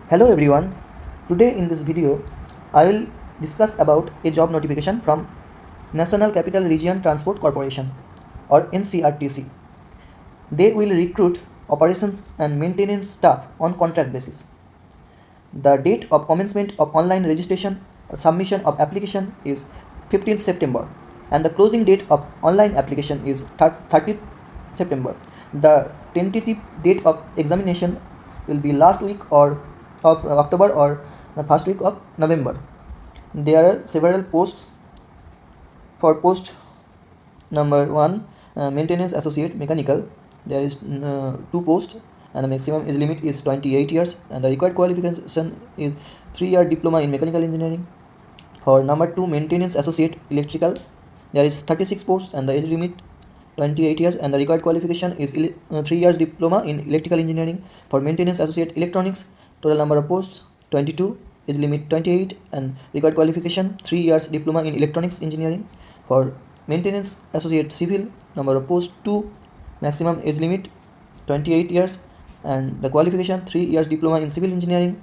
Hello everyone. Today in this video I will discuss about a job notification from National Capital Region Transport Corporation or NCRTC. They will recruit operations and maintenance staff on contract basis. The date of commencement of online registration or submission of application is 15th September and the closing date of online application is 30th September. The tentative date of examination will be last week or of October or the first week of November. There are several posts. For post number 1, maintenance associate mechanical, there is 2 posts and the maximum age limit is 28 years and the required qualification is 3-year diploma in mechanical engineering. For number 2, maintenance associate electrical, there is 36 posts and the age limit 28 years and the required qualification is 3 years diploma in electrical engineering. For maintenance associate electronics, total number of posts 22, age limit 28 and required qualification 3 years diploma in electronics engineering. For maintenance associate civil, number of posts 2, maximum age limit 28 years and the qualification 3 years diploma in civil engineering.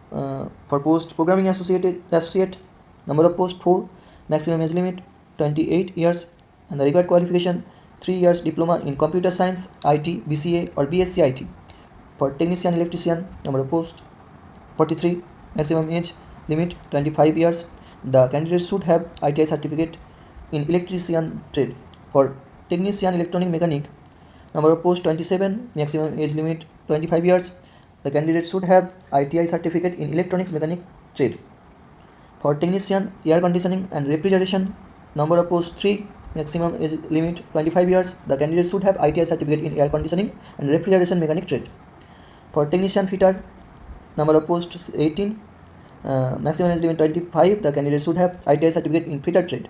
For post programming associate, number of posts 4, maximum age limit 28 years and the required qualification 3 years diploma in computer science, IT, BCA or BSc IT. For technician electrician, number of posts 43, maximum age limit 25 years. The candidate should have ITI certificate in electrician trade. For technician electronic mechanic, number of posts 27, maximum age limit 25 years. The candidate should have ITI certificate in electronics mechanic trade. For technician air conditioning and refrigeration, number of posts 3, maximum age limit 25 years. The candidate should have ITI certificate in air conditioning and refrigeration mechanic trade. For technician fitter, number of posts 18, maximum age limit 25. The candidate should have ITI certificate in fitter trade.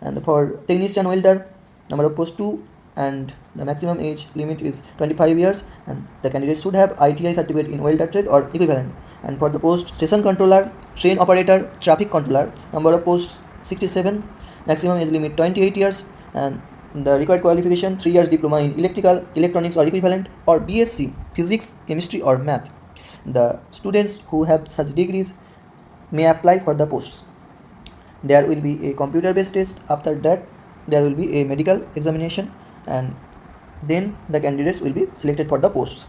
And for technician welder, number of posts 2 and the maximum age limit is 25 years and the candidate should have ITI certificate in welder trade or equivalent. And for the post station controller, train operator, traffic controller, number of posts 67, maximum age limit 28 years and the required qualification 3 years diploma in electrical, electronics or equivalent or BSc, physics, chemistry or math. The students who have such degrees may apply for the posts. There will be a computer based test. After that there will be a medical examination and then the candidates will be selected for the posts.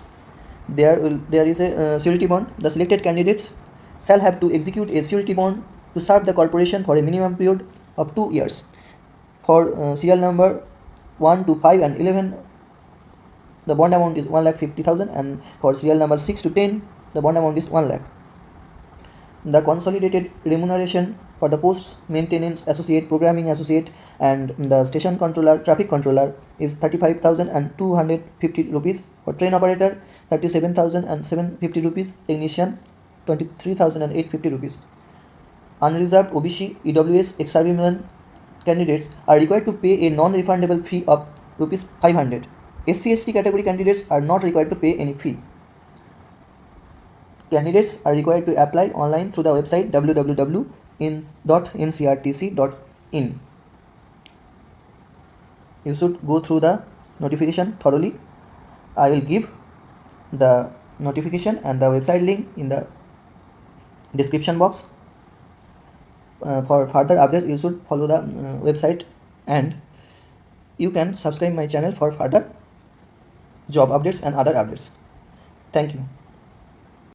There is a surety bond. The selected candidates shall have to execute a surety bond to serve the corporation for a minimum period of 2 years. For serial number 1 to 5 and 11, the bond amount is 1,50,000 and for serial number 6 to 10, the bond amount is 1 lakh. The consolidated remuneration for the posts maintenance associate, programming associate and the station controller, traffic controller is 35,250 rupees. For train operator 37,750 rupees, technician 23,850 rupees. Unreserved OBC, EWS, ex-servicemen candidates are required to pay a non-refundable fee of rupees 500. SC/ST category candidates are not required to pay any fee. Candidates are required to apply online through the website www.ncrtc.in. You should go through the notification thoroughly. I will give the notification and the website link in the description box. For further updates, you should follow the website and you can subscribe my channel for further job updates and other updates. Thank you.